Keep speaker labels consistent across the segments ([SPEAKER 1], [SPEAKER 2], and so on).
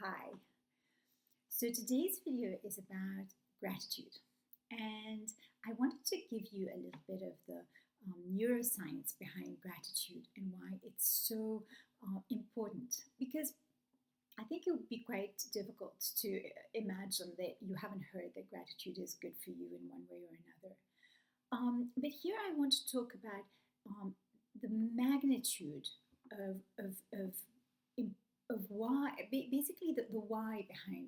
[SPEAKER 1] Hi. So today's video is about gratitude, and I wanted to give you a little bit of the neuroscience behind gratitude and why it's so important. Because I think it would be quite difficult to imagine that you haven't heard that gratitude is good for you in one way or another. But here I want to talk about the magnitude of, of, of, of why, basically the why behind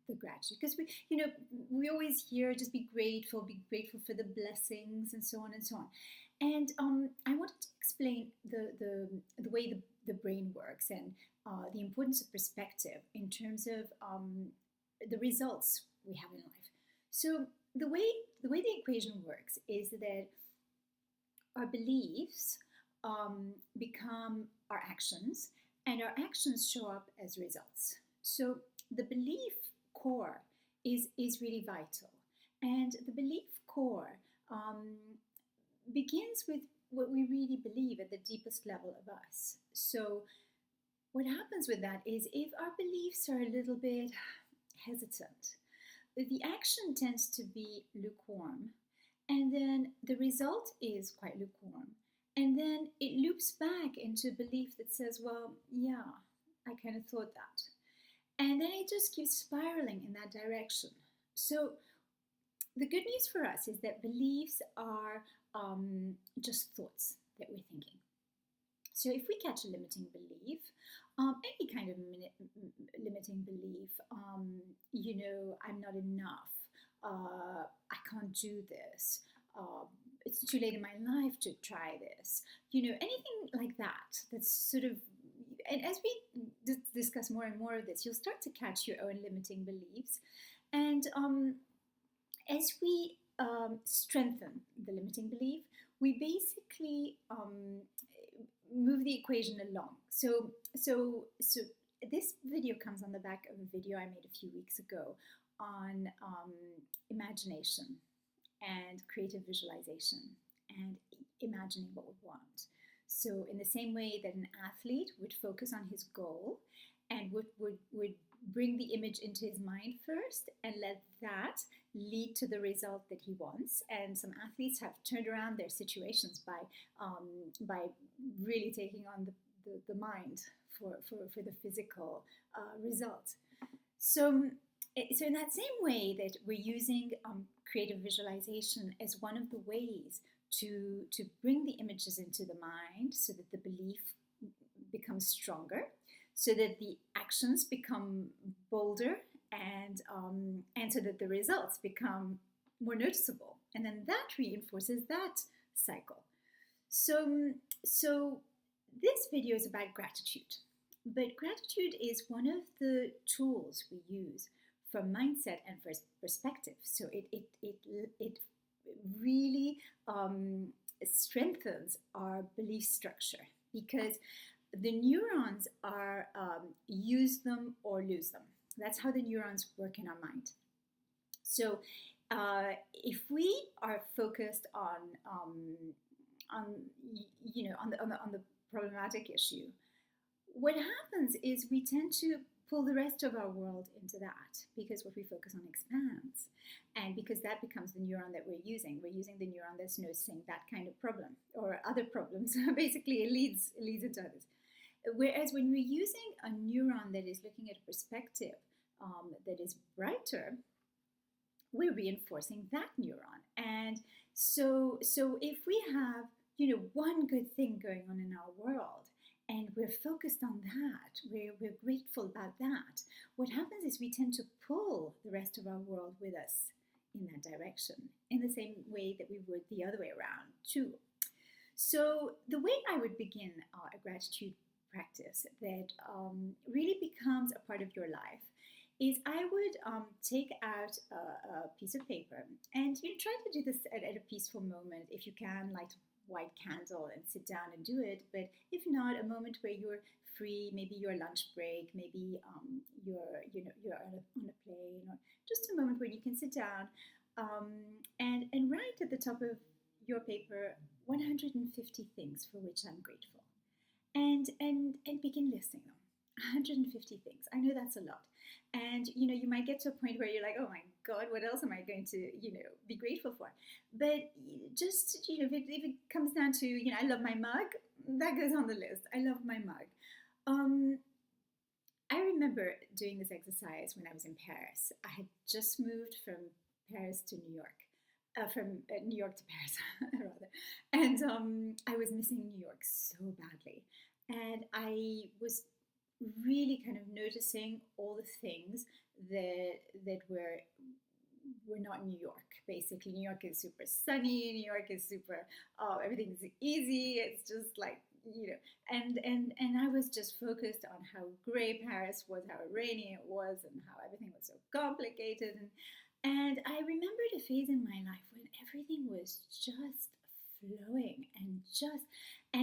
[SPEAKER 1] the gratitude. Because we always hear just be grateful for the blessings and so on and so on. And I wanted to explain the way the brain works and the importance of perspective in terms of the results we have in life. So the way the equation works is that our beliefs become our actions, and our actions show up as results. So the belief core is really vital, and the belief core begins with what we really believe at the deepest level of us. So what happens with that is if our beliefs are a little bit hesitant, the action tends to be lukewarm, and then the result is quite lukewarm. And then it loops back into a belief that says, well, yeah, I kind of thought that. And then it just keeps spiraling in that direction. So the good news for us is that beliefs are just thoughts that we're thinking. So if we catch a limiting belief, any kind of limiting belief, I'm not enough, I can't do this, it's too late in my life to try this, anything like that, that's sort of, and as we discuss more and more of this, you'll start to catch your own limiting beliefs. And as we strengthen the limiting belief, we basically move the equation along. So this video comes on the back of a video I made a few weeks ago on imagination and creative visualization and imagining what we want. So in the same way that an athlete would focus on his goal and would bring the image into his mind first and let that lead to the result that he wants. And some athletes have turned around their situations by really taking on the mind for the physical result. So in that same way that we're using creative visualization as one of the ways to bring the images into the mind so that the belief becomes stronger, so that the actions become bolder, and so that the results become more noticeable. And then that reinforces that cycle. So this video is about gratitude. But gratitude is one of the tools we use for mindset and for perspective. So it really strengthens our belief structure, because the neurons are use them or lose them. That's how the neurons work in our mind. So if we are focused on the problematic issue, what happens is we tend to pull the rest of our world into that, because what we focus on expands, and because that becomes the neuron that we're using the neuron that's noticing that kind of problem or other problems. Basically it leads into others. Whereas when we're using a neuron that is looking at a perspective that is brighter, we're reinforcing that neuron. And so if we have one good thing going on in our world, and we're focused on that, we're grateful about that, what happens is we tend to pull the rest of our world with us in that direction, in the same way that we would the other way around too. So the way I would begin a gratitude practice that really becomes a part of your life is I would take out a piece of paper, and try to do this at a peaceful moment. If you can, light a white candle and sit down and do it. But if not, a moment where you're free, maybe your lunch break, maybe you're on a plane, or just a moment where you can sit down and write at the top of your paper 150 things for which I'm grateful, and begin listing them. 150 things. I know that's a lot. And you might get to a point where you're like, oh my God, what else am I going to, be grateful for? But just, if it comes down to, I love my mug, that goes on the list. I love my mug. Um, I remember doing this exercise when I was in Paris. I had just moved from Paris to New York, from New York to Paris, rather. And I was missing New York so badly. And I was really kind of noticing all the things that were not New York. Basically, New York is super sunny. New York is super, oh, everything's easy. It's just like, and I was just focused on how gray Paris was, how rainy it was, and how everything was so complicated. And I remembered a phase in my life when everything was just flowing and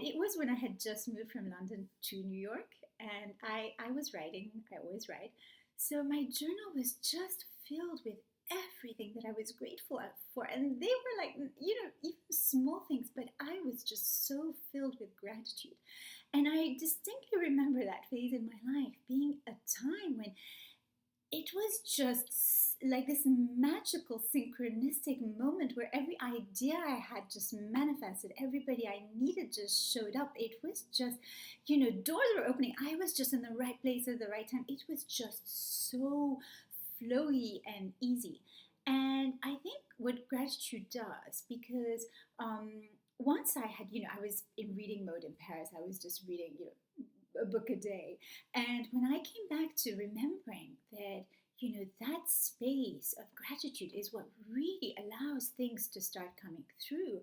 [SPEAKER 1] it was when I had just moved from London to New York, and I was writing. I always write. So my journal was just filled with everything that I was grateful for. And they were like, even small things, but I was just so filled with gratitude. And I distinctly remember that phase in my life being a time when it was just like this magical synchronistic moment where every idea I had just manifested, everybody I needed just showed up. It was just, doors were opening. I was just in the right place at the right time. It was just so flowy and easy. And I think what gratitude does, because once I had, I was in reading mode in Paris. I was just reading, a book a day. And when I came back to remembering that, that space of gratitude is what really allows things to start coming through,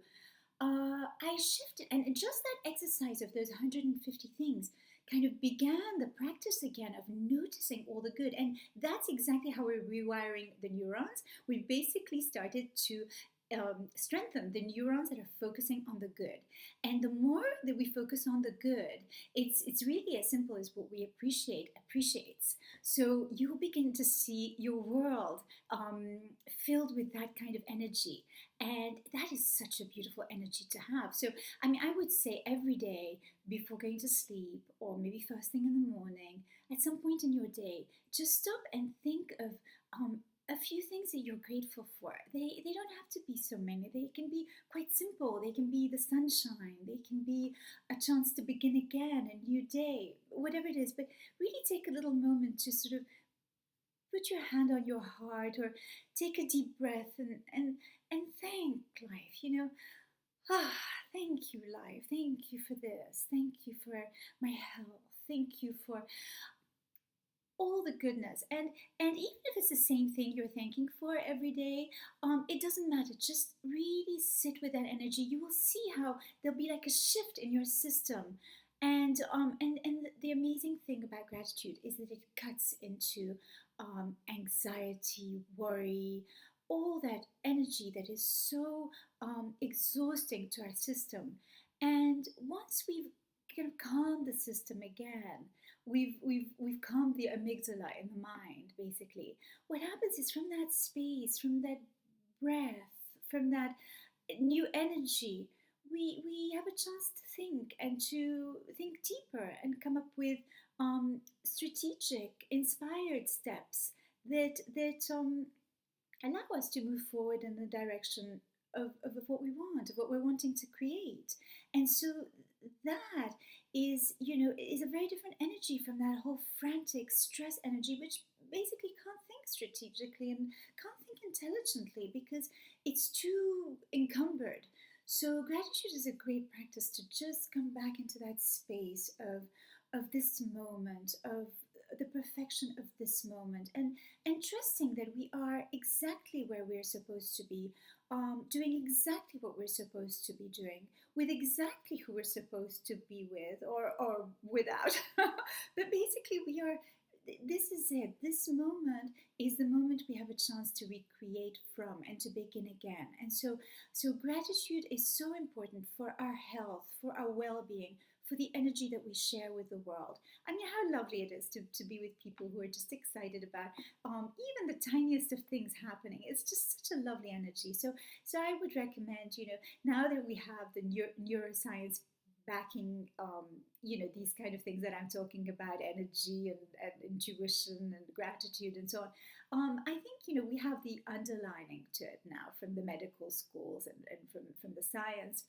[SPEAKER 1] I shifted. And just that exercise of those 150 things kind of began the practice again of noticing all the good. And that's exactly how we're rewiring the neurons. We basically started to strengthen the neurons that are focusing on the good. And the more that we focus on the good, it's really as simple as what we appreciate appreciates. So you'll begin to see your world filled with that kind of energy. And that is such a beautiful energy to have. So, I mean, I would say every day before going to sleep, or maybe first thing in the morning, at some point in your day, just stop and think of a few things that you're grateful for. They don't have to be so many. They can be quite simple. They can be the sunshine. They can be a chance to begin again, a new day, whatever it is. But really take a little moment to sort of put your hand on your heart, or take a deep breath and thank life. Ah, thank you, life. Thank you for this. Thank you for my health. Thank you for all the goodness. And even if it's the same thing you're thanking for every day, it doesn't matter. Just really sit with that energy. You will see how there'll be like a shift in your system. And the amazing thing about gratitude is that it cuts into anxiety, worry, all that energy that is so exhausting to our system. And once we've kind of calmed the system again, we've calmed the amygdala in the mind, basically. What happens is, from that space, from that breath, from that new energy, we have a chance to think, and to think deeper, and come up with strategic, inspired steps that allow us to move forward in the direction of what we want, of what we're wanting to create. And so that is a very different energy from that whole frantic stress energy, which basically can't think strategically and can't think intelligently because it's too encumbered. So gratitude is a great practice to just come back into that space of this moment, of the perfection of this moment, and trusting that we are exactly where we're supposed to be, doing exactly what we're supposed to be doing, with exactly who we're supposed to be with, or without. But basically, this is it. This moment is the moment we have a chance to recreate from and to begin again. And so gratitude is so important for our health, for our well-being, for the energy that we share with the world. I mean, how lovely it is to be with people who are just excited about even the tiniest of things happening. It's just such a lovely energy. So I would recommend, now that we have the neuroscience backing, these kind of things that I'm talking about, energy and intuition and gratitude and so on. I think, we have the underlining to it now from the medical schools and from the science.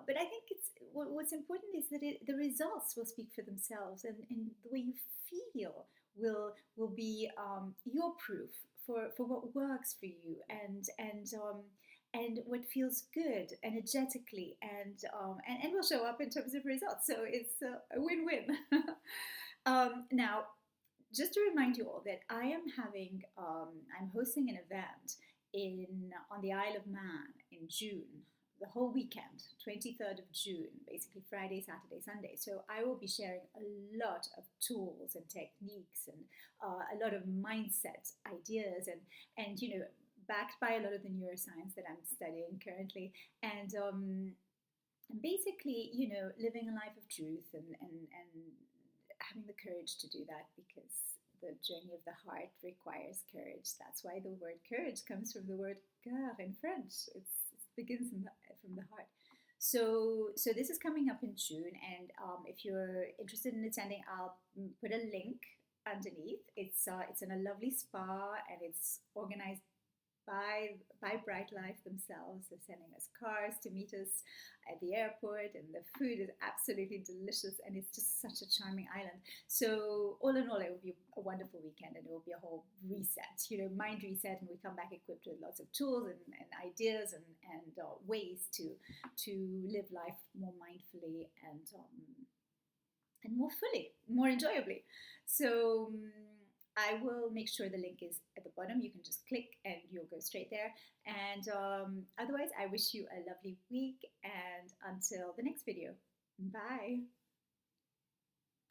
[SPEAKER 1] But I think what's important is that the results will speak for themselves, and the way you feel will be your proof for what works for you, and what feels good energetically, and will show up in terms of results. So it's a win-win. Now, just to remind you all that I'm hosting an event on the Isle of Man in June, the whole weekend, 23rd of June, basically Friday, Saturday, Sunday. So I will be sharing a lot of tools and techniques and a lot of mindset ideas and backed by a lot of the neuroscience that I'm studying currently, and basically, living a life of truth and having the courage to do that, because the journey of the heart requires courage. That's why the word courage comes from the word cœur in French. It begins from the heart. So this is coming up in June, and if you're interested in attending, I'll put a link underneath. It's in a lovely spa, and it's organized by Bright Life themselves. They're sending us cars to meet us at the airport, and the food is absolutely delicious, and it's just such a charming island. So all in all, it will be a wonderful weekend, and it will be a whole reset, mind reset, and we come back equipped with lots of tools and ideas and ways to live life more mindfully and more fully, more enjoyably. So I will make sure the link is at the bottom. You can just click and you'll go straight there. And otherwise, I wish you a lovely week, and until the next video, bye.